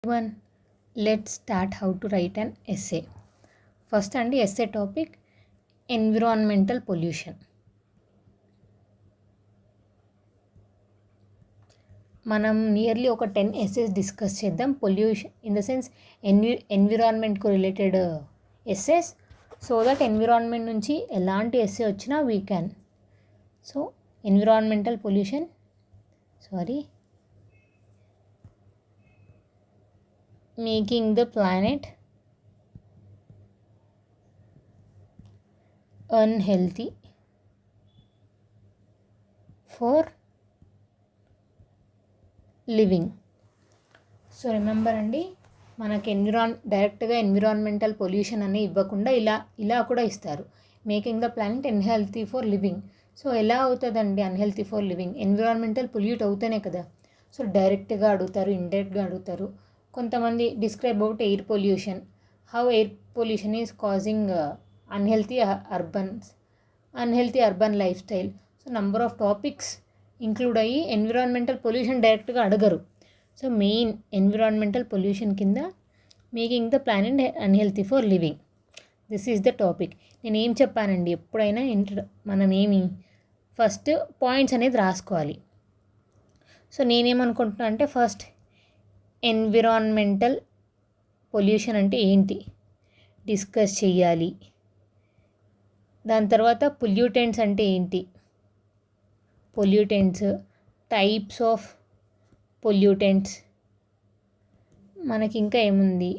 One, let's start how to write an essay. First and essay topic, environmental pollution. మనం nearly ఒక 10 essays discuss చేద్దాం. Pollution in the sense ఎన్విరాన్మెంట్కు related essays, so that environment నుంచి ఎలాంటి essay వచ్చినా we can. So environmental pollution, making the planet unhealthy for living. So remember అండి, మనకి డైరెక్ట్గా ఎన్విరాన్మెంటల్ పొల్యూషన్ అని ఇవ్వకుండా ఇలా కూడా ఇస్తారు. Making the planet unhealthy for living. So ఎలా అవుతుందండి unhealthy for living? Environmental pollute అవుతేనే కదా. సో డైరెక్ట్గా అడుగుతారు, ఇండైరెక్ట్గా అడుగుతారు. కొంతమంది describe out air pollution, how air pollution is causing unhealthy urban lifestyle. So number of topics include అయ్యి ఎన్విరాన్మెంటల్ పొల్యూషన్ డైరెక్ట్గా అడగరు. సో మెయిన్ ఎన్విరాన్మెంటల్ పొల్యూషన్ కింద making the planet unhealthy for living, this is the topic. నేను ఏం చెప్పానండి, ఎప్పుడైనా మనం first points అనేది రాసుకోవాలి. సో నేనేమనుకుంటున్నా అంటే, ఫస్ట్ ఎన్విరాన్మెంటల్ పొల్యూషన్ అంటే ఏంటి డిస్కస్ చెయ్యాలి. దాని తర్వాత పొల్యూటెంట్స్ అంటే ఏంటి, పొల్యూటెంట్స్, టైప్స్ ఆఫ్ పొల్యూటెంట్స్, మనకి ఇంకా ఏముంది,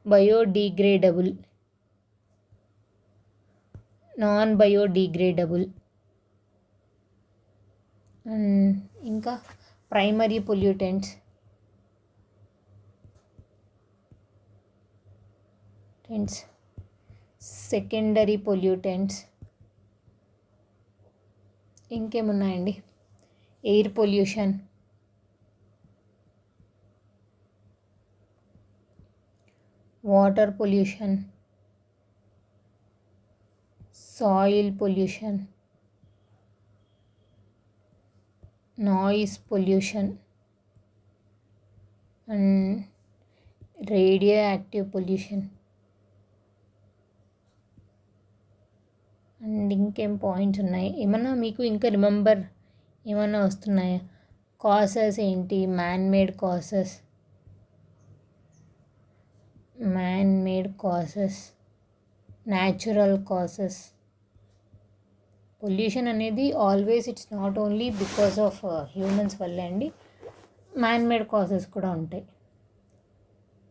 బయోడిగ్రేడబుల్, నాన్ బయోడిగ్రేడబుల్, అండ్ ఇంకా ప్రైమరీ పొల్యూటెంట్స్, సెకండరీ పొల్యూటెంట్స్, ఇంకేమున్నాయండి, air pollution, water pollution, soil pollution, noise pollution, and radioactive pollution. And ఇంకేం పాయింట్స్ ఉన్నాయి, ఏమన్నా మీకు ఇంకా రిమెంబర్ ఏమన్నా వస్తున్నాయా? కాసెస్ ఏంటి, man made causes, natural causes. Pollution అనేది always it's not only because of humans వల్లే అండి, మ్యాన్ మేడ్ కాసెస్ కూడా ఉంటాయి.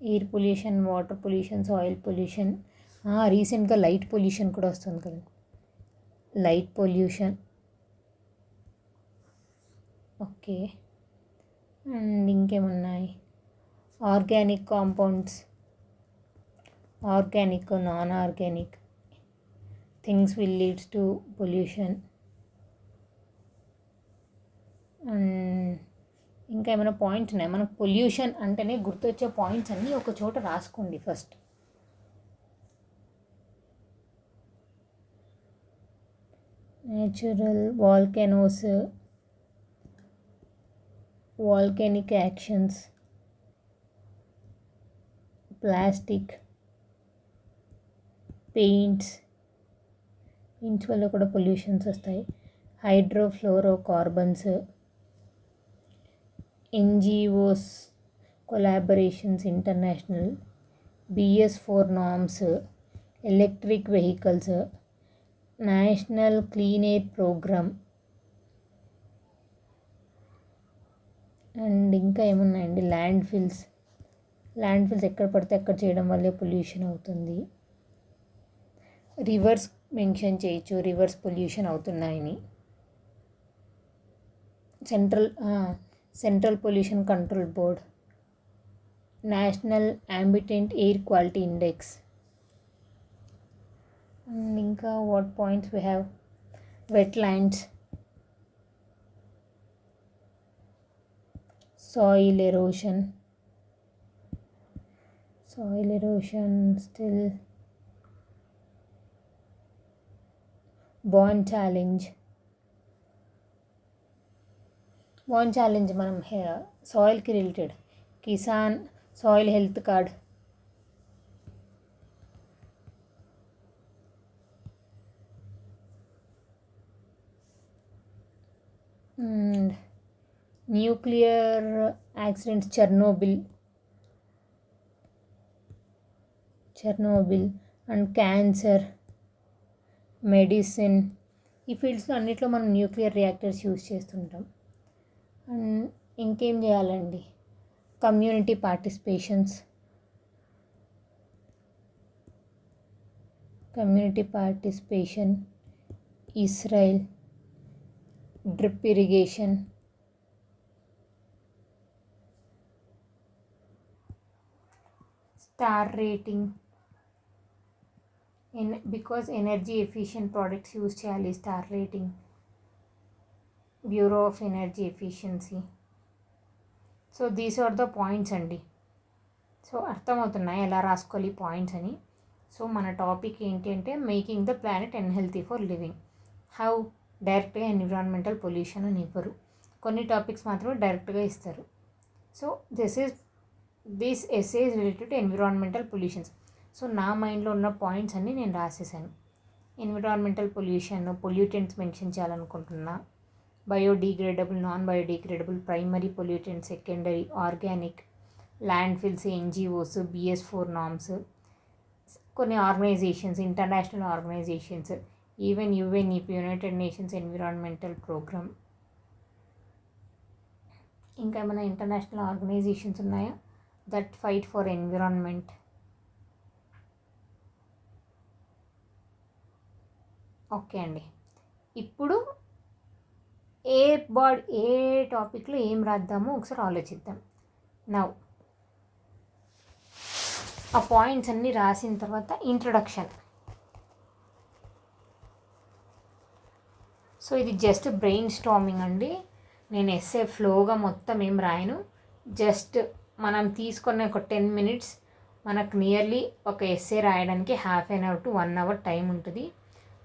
Air pollution, water pollution, soil pollution, రీసెంట్గా లైట్ పొల్యూషన్ కూడా వస్తుంది కదా, లైట్ పొల్యూషన్. ఓకే, అండ్ ఇంకేమున్నాయి, organic compounds, organic, non organic things will leads to pollution. And ఇంకా ఏమైనా పాయింట్స్ ఉన్నాయి? మనకు పొల్యూషన్ అంటేనే గుర్తొచ్చే పాయింట్స్ అన్నీ ఒక చోట రాసుకోండి first. Natural, volcanoes, volcanic actions, plastic, paints వల్ల కూడా పొల్యూషన్స్ వస్తాయి, hydrofluorocarbons, NGOs collaborations, international, BS4 norms, electric vehicles, national clean air programme. And ఇంకా ఏమున్నాయండి, ల్యాండ్ ఫిల్స్ ఎక్కడ పడితే అక్కడ చేయడం వల్లే పొల్యూషన్ అవుతుంది. రివర్స్ మెన్షన్ చేయొచ్చు, రివర్స్ పొల్యూషన్ అవుతున్నాయని. Central pollution control board, national ambient air quality index. And ఇంకా what points we have, wetlands, soil erosion, still Bonn challenge మనం సాయిల్కి related Kisan soil health card, and nuclear accidents, Chernobyl and cancer, medicine, ఈ ఫీల్డ్స్లో అన్నిట్లో మనం nuclear reactors use చేస్తుంటాం. And ఇంకేం చేయాలండి, community participation, Israel, drip irrigation, star rating, because energy efficient products use చేయాలి, star rating, bureau of energy efficiency. So these are the points అండి. So అర్థమవుతున్నాయి ఎలా రాసుకోవాలి పాయింట్స్ అని. సో మన టాపిక్ ఏంటి అంటే making the planet unhealthy for living. How డైరెక్ట్గా ఎన్విరాన్మెంటల్ పొల్యూషన్ అని ఇవ్వరు, కొన్ని టాపిక్స్ మాత్రమే డైరెక్ట్గా ఇస్తారు. So this essay is related to environmental pollutions. So నా మైండ్లో ఉన్న పాయింట్స్ అన్నీ నేను రాసేసాను. ఎన్విరాన్మెంటల్ పొల్యూటెంట్స్ మెన్షన్ చేయాలనుకుంటున్నా. Biodegradable, non biodegradable, primary pollutants, secondary, organic, landfills, NGOs, BS4 norms, కొన్ని organizations, international organizations, even UNEP, United Nations environmental programme. ఇంకా ఏమైనా ఇంటర్నేషనల్ ఆర్గనైజేషన్స్ ఉన్నాయా that fight for environment? Okay అండి. ఇప్పుడు ఏ టాపిక్లో ఏం రాద్దామో ఒకసారి ఆలోచిద్దాం. నౌ ఆ పాయింట్స్ అన్నీ రాసిన తర్వాత ఇంట్రడక్షన్. సో ఇది జస్ట్ బ్రెయిన్ స్టార్మింగ్ అండి. నేను ఎస్సే ఫ్లోగా మొత్తం ఏం రాయను. జస్ట్ మనం తీసుకున్న ఒక 10 minutes మనకు నియర్లీ ఒక ఎస్సే రాయడానికి 1/2 hour to 1 hour టైం ఉంటుంది.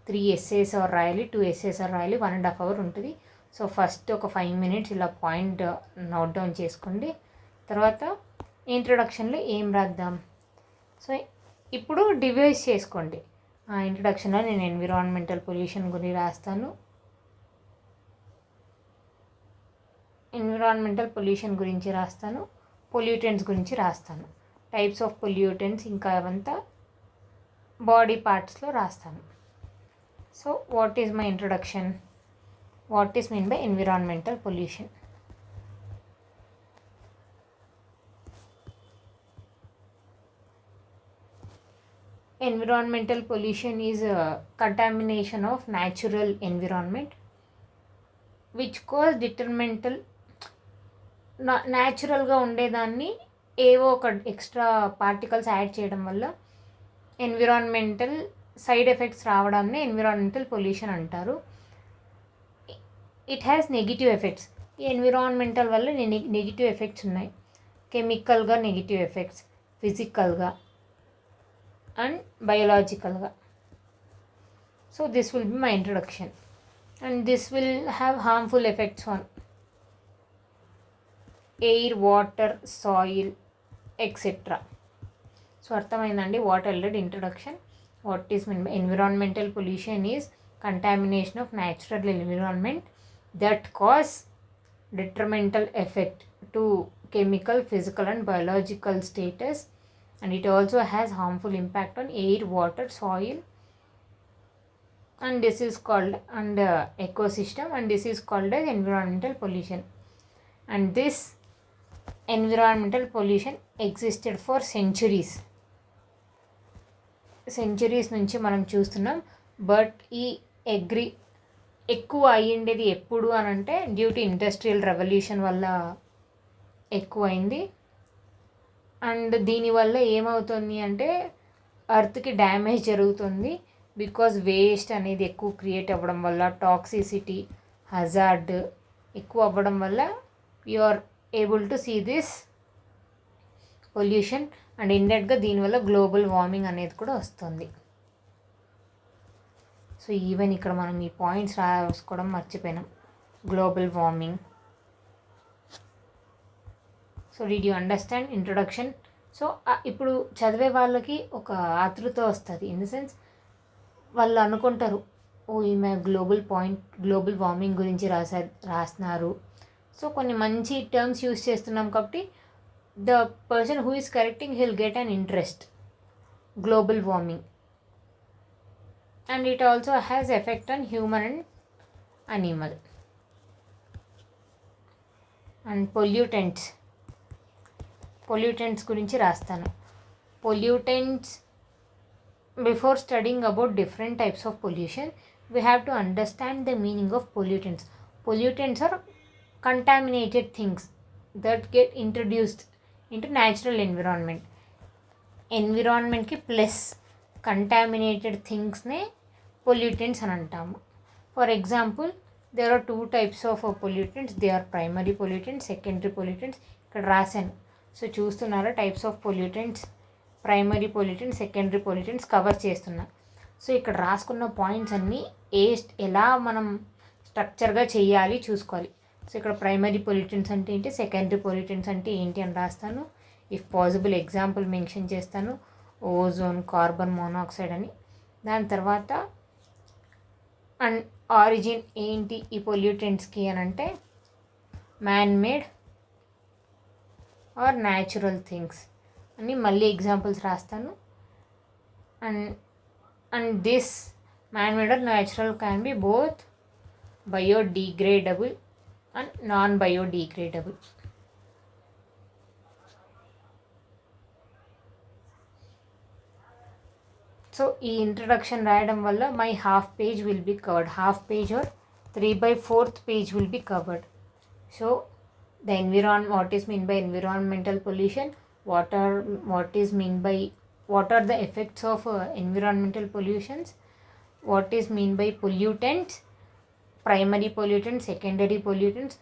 3 essays రాయాలి, 2 essays రాయాలి, 1.5 hour ఉంటుంది. సో ఫస్ట్ ఒక 5 minutes ఇలా పాయింట్ నోట్ డౌన్ చేసుకోండి. తర్వాత ఇంట్రడక్షన్లో ఏం రాద్దాం. సో ఇప్పుడు డివైజ్ చేసుకోండి. ఆ ఇంట్రడక్షన్లో నేను ఎన్విరాన్మెంటల్ పొల్యూషన్ గురించి రాస్తాను, పొల్యూటెంట్స్ గురించి రాస్తాను, టైప్స్ ఆఫ్ పొల్యూటెంట్స్, ఇంకా అవంతా బాడీ పార్ట్స్లో రాస్తాను. So what is my introduction? What is mean by environmental pollution? Environmental pollution is a contamination of natural environment which cause detrimental, న్యాచురల్గా ఉండేదాన్ని ఏవో ఒక ఎక్స్ట్రా పార్టికల్స్ యాడ్ చేయడం వల్ల ఎన్విరాన్మెంటల్ సైడ్ ఎఫెక్ట్స్ రావడాన్ని ఎన్విరాన్మెంటల్ పొల్యూషన్ అంటారు. It has negative effects. ఈ environmental వల్ల నెగిటివ్ ఎఫెక్ట్స్ ఉన్నాయి. కెమికల్గా నెగిటివ్ ఎఫెక్ట్స్, ఫిజికల్గా అండ్ బయోలాజికల్గా. So this will be my introduction and this will have harmful effects on air, water, soil etcetera. So అర్థమైందండి. What already introduction. What is mean by environmental pollution is contamination of natural environment that cause detrimental effect to chemical, physical and biological status, and it also has harmful impact on air, water, soil, and this is called ecosystem, and this is called as environmental pollution. And this environmental pollution existed for centuries నుంచి మనం చూస్తున్నాం. But ఈ ఎక్కువ అయ్యిండేది ఎప్పుడు అని అంటే due to industrial revolution వల్ల ఎక్కువైంది. అండ్ దీనివల్ల ఏమవుతుంది అంటే అర్త్కి డ్యామేజ్ జరుగుతుంది. బికాజ్ వేస్ట్ అనేది ఎక్కువ క్రియేట్ అవ్వడం వల్ల, టాక్సిసిటీ, హజార్డ్ ఎక్కువ అవ్వడం వల్ల you are able to see this pollution. And ఇండైరెక్ట్గా దీనివల్ల గ్లోబల్ వార్మింగ్ అనేది కూడా వస్తుంది. సో ఈవెన్ ఇక్కడ మనం ఈ పాయింట్స్ రాసుకోవడం మర్చిపోయినాం. Global warming. So did you understand introduction. So ఇప్పుడు చదివే వాళ్ళకి ఒక ఆతృత వస్తుంది. ఇన్ ద సెన్స్ వాళ్ళు అనుకుంటారు, ఓ ఈమె గ్లోబల్ వార్మింగ్ గురించి రాస్తున్నారు. సో కొన్ని మంచి టర్మ్స్ యూస్ చేస్తున్నాం కాబట్టి the person who is correcting he'll get an interest. Global warming and it also has effect on human and animal. And pollutants గురించి రాస్తాను. Pollutants, before studying about different types of pollution we have to understand the meaning of pollutants. Pollutants are contaminated things that get introduced into natural environment. Environment ki plus contaminated things ne pollutants అని అంటాము. For example, there are two types of pollutants. They are primary pollutants, secondary pollutants. ఇక్కడ రాశాను. So చూస్తున్నారా types of pollutants, primary pollutants, secondary pollutants cover చేస్తున్నా. So ఇక్కడ రాసుకున్న points అన్నీ ఎలా మనం స్ట్రక్చర్గా చేయాలి చూసుకోవాలి. సో ఇక్కడ ప్రైమరీ పొల్యూటెంట్స్ అంటే ఏంటి, సెకండరీ పొల్యూటెంట్స్ అంటే ఏంటి అని రాస్తాను. ఇఫ్ పాసిబుల్ ఎగ్జాంపుల్ మెన్షన్ చేస్తాను, ఓజోన్, కార్బన్ మోనాక్సైడ్ అని. దాని తర్వాత అండ్ ఆరిజిన్ ఏంటి ఈ పొల్యూటెంట్స్కి అని అంటే man made or natural things అని మళ్ళీ ఎగ్జాంపుల్స్ రాస్తాను. And this man-made or natural can be both biodegradable and non-biodegradable. So ఈ ఇంట్రడక్షన్ రాయడం వల్ల my half page will be covered. Half page or 3/4 page will be covered. So what is mean by environmental pollution, what are the effects of environmental pollutions, what is mean by pollutants, primary pollutants, secondary pollutants,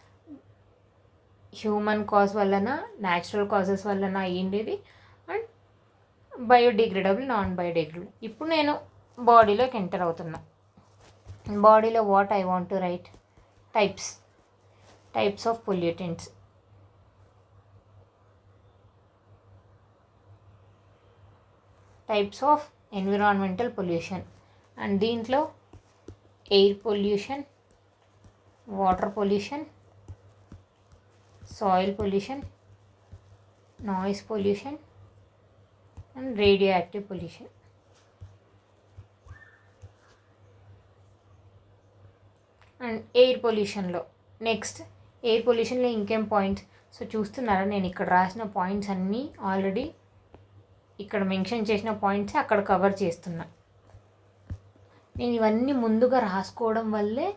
human cause వలన, natural causes వలన అయ్యిండేది, and biodegradable, non biodegradable. ఇప్పుడు నేను బాడీలోకి enter అవుతున్నా. బాడీలో what I want to write types of pollutants. Types of environmental pollution. And దీంట్లో air pollution, water pollution, soil pollution, noise pollution and radioactive pollution. And air పొల్యూషన్లో air పొల్యూషన్లో ఇంకేం points. So చూస్తున్నారా, నేను ఇక్కడ రాసిన పాయింట్స్ అన్నీ already ఇక్కడ మెన్షన్ చేసిన పాయింట్స్ అక్కడ కవర్ చేస్తున్నా. నేను ఇవన్నీ ముందుగా రాసుకోవడం వల్లే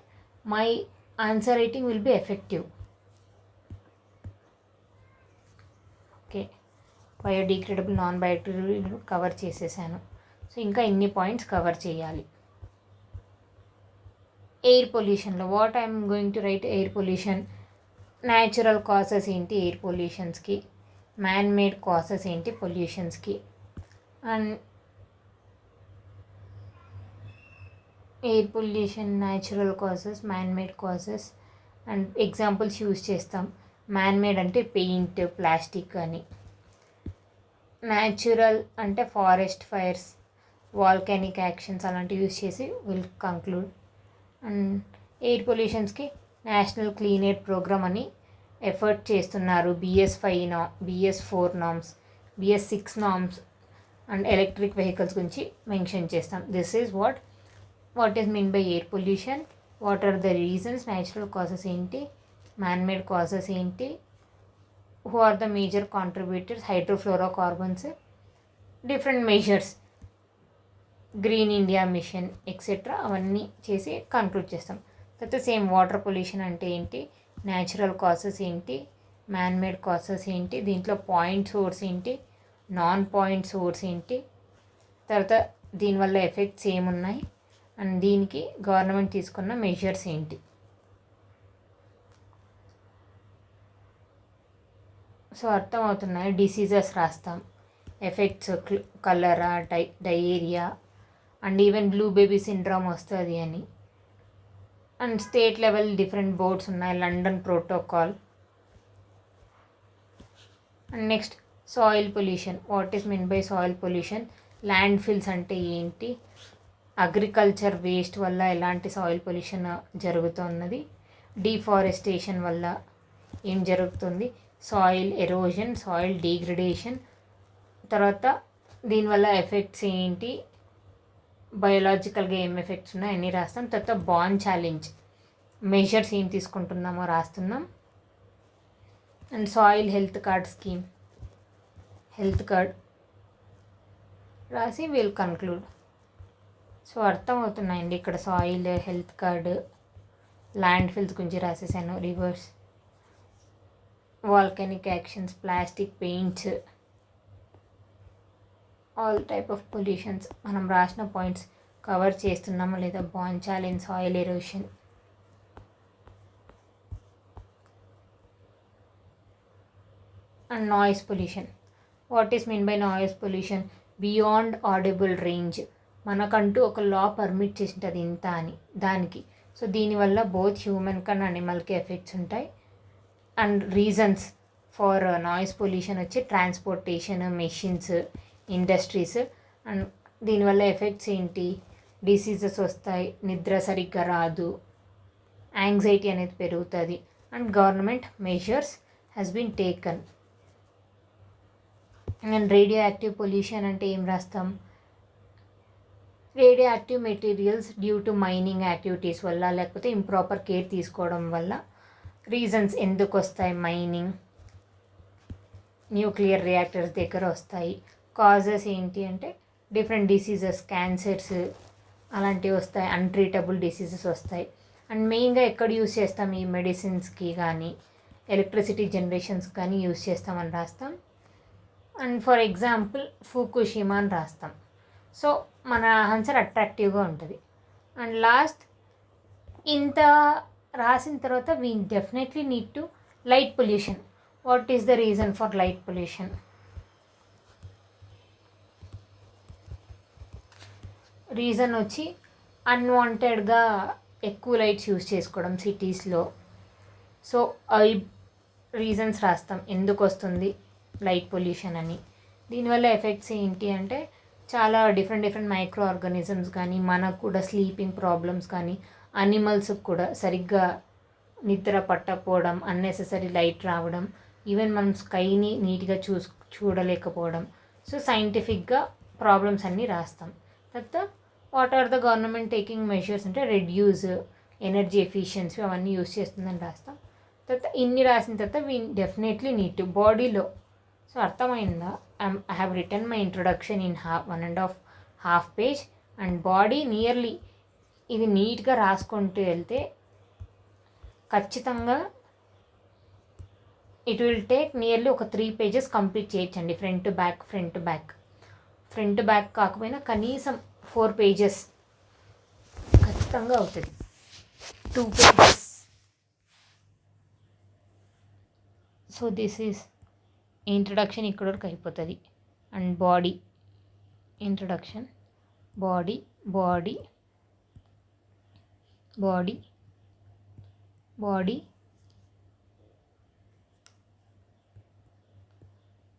my answer writing will be effective. Okay, biodegradable, non biodegradable cover చేసేసాను. సో ఇంకా ఇన్ని పాయింట్స్ కవర్ చేయాలి. ఎయిర్ పొల్యూషన్లో what I'm going to write. Air pollution natural causes ఏంటి ఎయిర్ పొల్యూషన్స్కి, మ్యాన్ మేడ్ కాసెస్ ఏంటి పొల్యూషన్స్కి. And air pollution, natural causes, man made causes and examples use చేస్తాం. మ్యాన్ మేడ్ అంటే పెయింట్, ప్లాస్టిక్ అని. Natural అంటే ఫారెస్ట్ ఫైర్స్, వాల్కానిక్ యాక్షన్స్ అలాంటివి use చేసి విల్ కంక్లూడ్. అండ్ ఎయిర్ పొల్యూషన్స్కి నేషనల్ క్లీన్ ఎయిర్ ప్రోగ్రామ్ అని ఎఫర్ట్ చేస్తున్నారు. BS4 norms, BS6 norms and electric vehicles గురించి మెన్షన్ చేస్తాం. This is what is mean by air pollution, what are the reasons, natural causes ఏంటి, man made causes ఏంటి, who are the major contributors, hydrofluorocarbons, different measures, green India mission etcetera అవన్నీ చేసి conclude చేస్తాం. తర్వాత same water pollution అంటే ఏంటి, natural causes ఏంటి, man made causes ఏంటి, దీంట్లో పాయింట్ సోర్స్ ఏంటి, నాన్ పాయింట్ సోర్స్ ఏంటి, తర్వాత దీనివల్ల ఎఫెక్ట్స్ ఏమున్నాయి అండ్ దీనికి గవర్నమెంట్ తీసుకున్న మెజర్స్ ఏంటి. సో అర్థమవుతున్నాయి. డిసీజెస్ రాస్తాం, effects, cholera, diarrhoea and even blue baby syndrome వస్తుంది అని. And state level different boards ఉన్నాయి, London protocol, and next soil pollution. What is mean by soil pollution? Landfills అంటే ఏంటి, agriculture waste వల్ల ఎలాంటి soil pollution జరుగుతున్నది, deforestation వల్ల ఏం జరుగుతుంది, సాయిల్ ఎరోజన్, సాయిల్ డిగ్రేడేషన్, తర్వాత దీనివల్ల ఎఫెక్ట్స్ ఏంటి, బయోలాజికల్గా ఏం ఎఫెక్ట్స్ ఉన్నాయి అన్నీ రాస్తాం. తర్వాత బాండ్ ఛాలెంజ్, మెజర్స్ ఏం తీసుకుంటున్నామో రాస్తున్నాం. And soil health card scheme, health card రాసి విల్ కన్క్లూడ్. సో అర్థమవుతున్నాయండి ఇక్కడ soil health card, landfills గురించి రాసేసాను, rivers, volcanic actions, plastic, paints, all type of pollutions మనం రాసిన పాయింట్స్ కవర్ చేస్తున్నామా లేదా. Bonn challenge, soil erosion, and noise pollution. What is mean by noise pollution? Beyond audible range. మనకంటూ ఒక లా permit చేసి ఉంటుంది ఇంత అని దానికి. సో దీనివల్ల బోత్ హ్యూమన్కి అండ్ అనిమల్కి ఎఫెక్ట్స్ ఉంటాయి. And reasons for noise pollution వచ్చి ట్రాన్స్పోర్టేషన్, మెషిన్స్, ఇండస్ట్రీస్. అండ్ దీనివల్ల ఎఫెక్ట్స్ ఏంటి, డిసీజెస్ వస్తాయి, నిద్ర సరిగ్గా రాదు, యాంగ్జైటీ అనేది పెరుగుతుంది. And government measures has been taken. And radioactive pollution అంటే ఏం రాస్తాం? Radioactive materials due to mining activities వల్ల, లేకపోతే ఇంప్రాపర్ కేర్ తీసుకోవడం వల్ల. రీజన్స్ ఎందుకు వస్తాయి? మైనింగ్, న్యూక్లియర్ రియాక్టర్స్ దగ్గర వస్తాయి. కాజెస్ ఏంటి అంటే డిఫరెంట్ డిసీజెస్, క్యాన్సర్స్ అలాంటివి వస్తాయి, అన్ట్రీటబుల్ డిసీజెస్ వస్తాయి. అండ్ మెయిన్గా ఎక్కడ యూస్ చేస్తాం? ఈ మెడిసిన్స్కి కానీ ఎలక్ట్రిసిటీ జనరేషన్స్ కానీ యూస్ చేస్తామని రాస్తాం. అండ్ ఫర్ ఎగ్జాంపుల్ ఫుకుషిమా అని రాస్తాం. సో మన ఆన్సర్ అట్రాక్టివ్గా ఉంటుంది. అండ్ లాస్ట్, ఇంత రాసిన తర్వాత we definitely need to light pollution. What is the reason for light pollution? Reason వచ్చి అన్వాంటెడ్గా ఎక్కువ లైట్స్ యూస్ చేసుకోవడం సిటీస్లో. సో అవి రీజన్స్ రాస్తాం ఎందుకు వస్తుంది లైట్ పొల్యూషన్ అని. దీనివల్ల ఎఫెక్ట్స్ ఏంటి అంటే చాలా డిఫరెంట్ మైక్రో ఆర్గానిజమ్స్ కానీ, మనకు కూడా స్లీపింగ్ ప్రాబ్లమ్స్ కానీ, అనిమల్స్కి కూడా సరిగ్గా నిద్ర పట్టకపోవడం, అన్నెసెసరీ లైట్ రావడం, ఈవెన్ మనం స్కైని నీట్గా చూడలేకపోవడం. సో సైంటిఫిక్గా ప్రాబ్లమ్స్ అన్నీ రాస్తాం. తర్వాత what are the government taking measures అంటే రెడ్యూస్, ఎనర్జీ ఎఫిషియన్సీ అవన్నీ యూస్ చేస్తుందని రాస్తాం. తర్వాత ఇన్ని రాసిన తర్వాత వీ డెఫినెట్లీ నీడ్ టు బాడీలో. సో అర్థమైందా? I have written my introduction in 1.5 page and body nearly ఇది నీట్గా రాసుకుంటూ వెళ్తే ఖచ్చితంగా ఇట్ విల్ టేక్ నియర్లీ ఒక 3 పేజెస్ కంప్లీట్ చేయొచ్చండి. ఫ్రంట్ బ్యాక్ కాకపోయినా కనీసం 4 పేజెస్ ఖచ్చితంగా అవుతుంది. 2 pages. So this is introduction, ఇక్కడ వరకు అయిపోతుంది. And body introduction, body body body body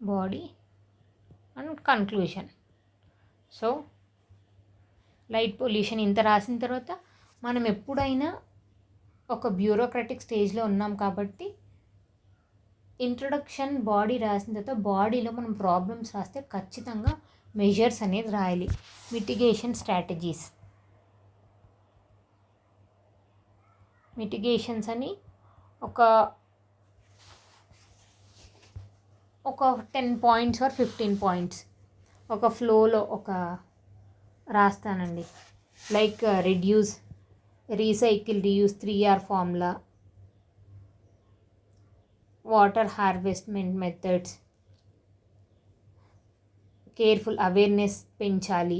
body and conclusion. So light pollution ఇంత రాసిన తర్వాత మనం ఎప్పుడైనా ఒక బ్యూరోక్రాటిక్ స్టేజ్లో ఉన్నాం కాబట్టి ఇంట్రొడక్షన్ బాడీ రాసిన తర్వాత బాడీలో మనం ప్రాబ్లమ్స్ రాస్తే ఖచ్చితంగా మెజర్స్ అనేది రాయాలి. మిటిగేషన్ స్ట్రాటజీస్, మిటిగేషన్స్ అని ఒక 10 పాయింట్స్ ఆర్ 15 పాయింట్స్ ఒక ఫ్లోలో ఒక రాస్తానండి. Like reduce, recycle, reuse, 3R formula, water harvestment methods, careful awareness పెంచాలి,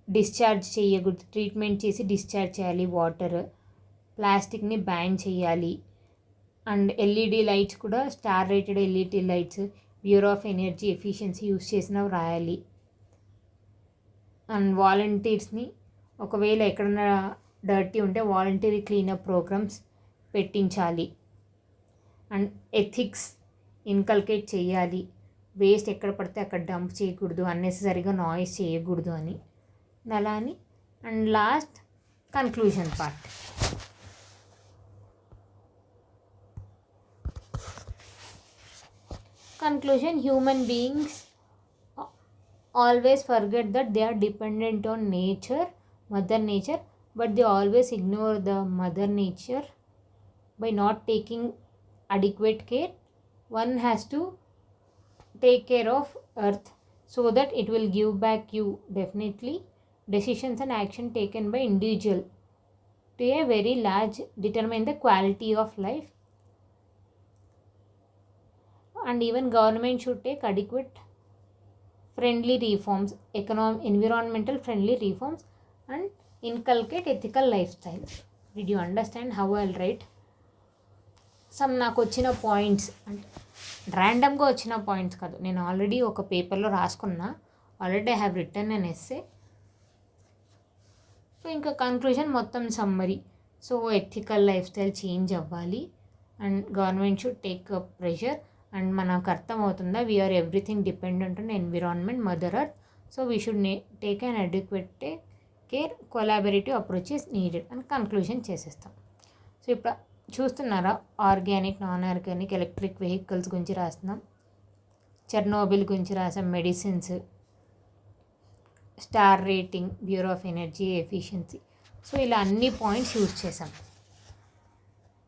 డిశ్చార్జ్ చేయకూడదు, ట్రీట్మెంట్ చేసి డిశ్చార్జ్ చేయాలి వాటర్, ప్లాస్టిక్ని బ్యాన్ చేయాలి. అండ్ ఎల్ఈడి లైట్స్ కూడా star rated LED lights, bureau of energy efficiency use చేసినవి రాయాలి. అండ్ వాలంటీర్స్ని ఒకవేళ ఎక్కడన్నా డర్టీ ఉంటే వాలంటీరీ క్లీనప్ ప్రోగ్రామ్స్ పెట్టించాలి. అండ్ ఎథిక్స్, ఇన్కల్కేట్ చేయాలి. వేస్ట్ ఎక్కడ పడితే అక్కడ డంప్ చేయకూడదు, అన్నెసెసరీగా నాయిస్ చేయకూడదు అని అలా అని. And last conclusion part. Conclusion: human beings always forget that they are dependent on nature, Mother Nature, but they always ignore the Mother Nature by not taking adequate care. One has to take care of earth so that it will give back you. Definitely decisions and action taken by individual to a very large determine the quality of life, and even government should take adequate friendly reforms, environmental friendly reforms, and inculcate ethical lifestyle. Did you understand how I'll write? Some నాకు వచ్చిన points అంటే ర్యాండమ్గా వచ్చిన points కాదు, నేను already ఒక పేపర్లో రాసుకున్నా. Already I have return an essay. So ఇంకా కన్క్లూజన్ మొత్తం summary. So ethical lifestyle change అవ్వాలి and government should take a pressure. And మనకు అర్థమవుతుందా we're everything dependent on environment, mother earth. So we should take an adequate care, collaborative approach is needed అని conclusion చేసేస్తాం. So ఇప్పుడు చూస్తున్నారా, organic, non organic, electric vehicles గురించి రాస్తున్నాం, Chernobyl గురించి రాసాం, medicines, star rating, bureau of energy efficiency. So ఇలా అన్ని పాయింట్స్ యూజ్ చేసాం.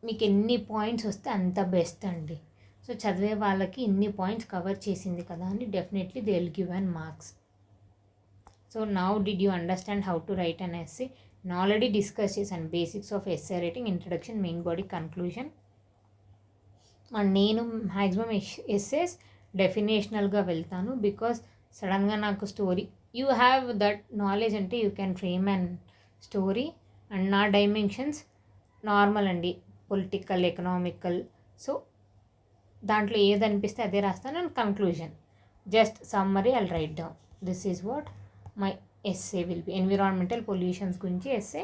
మీకు ఎన్ని పాయింట్స్ వస్తే అంత బెస్ట్ అండి. సో చదివే వాళ్ళకి ఇన్ని పాయింట్స్ కవర్ చేసింది కదా అని definitely they will give and marks. So now did you understand how to write an essay? నేను ఆల్రెడీ డిస్కస్ చేశాను basics of essay writing, introduction, main body, conclusion. And నేను మ్యాక్సిమం ఎస్సేస్ డెఫినేషనల్గా వెళ్తాను because సడన్గా నాకు story, you have that knowledge అంటే you can frame and story. And నా dimensions normal అండి, పొలిటికల్, ఎకనామికల్. సో దాంట్లో ఏది అనిపిస్తే అదే రాస్తాను. And conclusion just summary I'll write down. This is what my essay will be. Environmental pollutions గురించి essay,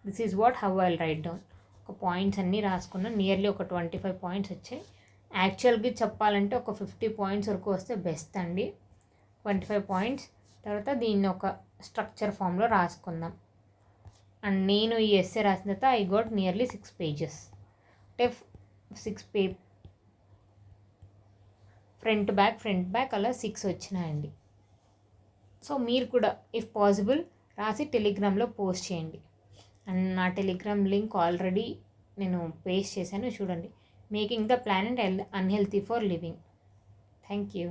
this is what how I'll write down. ఒక points అన్నీ రాసుకున్నాను, నియర్లీ ఒక 25 పాయింట్స్ వచ్చాయి. యాక్చువల్గా చెప్పాలంటే ఒక 50 పాయింట్స్ వరకు వస్తే బెస్ట్ అండి. 25 పాయింట్స్ తర్వాత దీన్ని ఒక స్ట్రక్చర్ ఫామ్లో రాసుకుందాం. అండ్ నేను ఈ ఎస్సే రాసిన తర్వాత ఐ గోట్ నియర్లీ 6 pages. అంటే 6 ఫ్రంట్ బ్యాక్ అలా 6 వచ్చినాయండి. సో మీరు కూడా ఇఫ్ పాసిబుల్ రాసి టెలిగ్రామ్లో పోస్ట్ చేయండి. అండ్ నా టెలిగ్రామ్ లింక్ ఆల్రెడీ నేను పేస్ట్ చేశాను, చూడండి. Making the planet unhealthy for living. Thank you.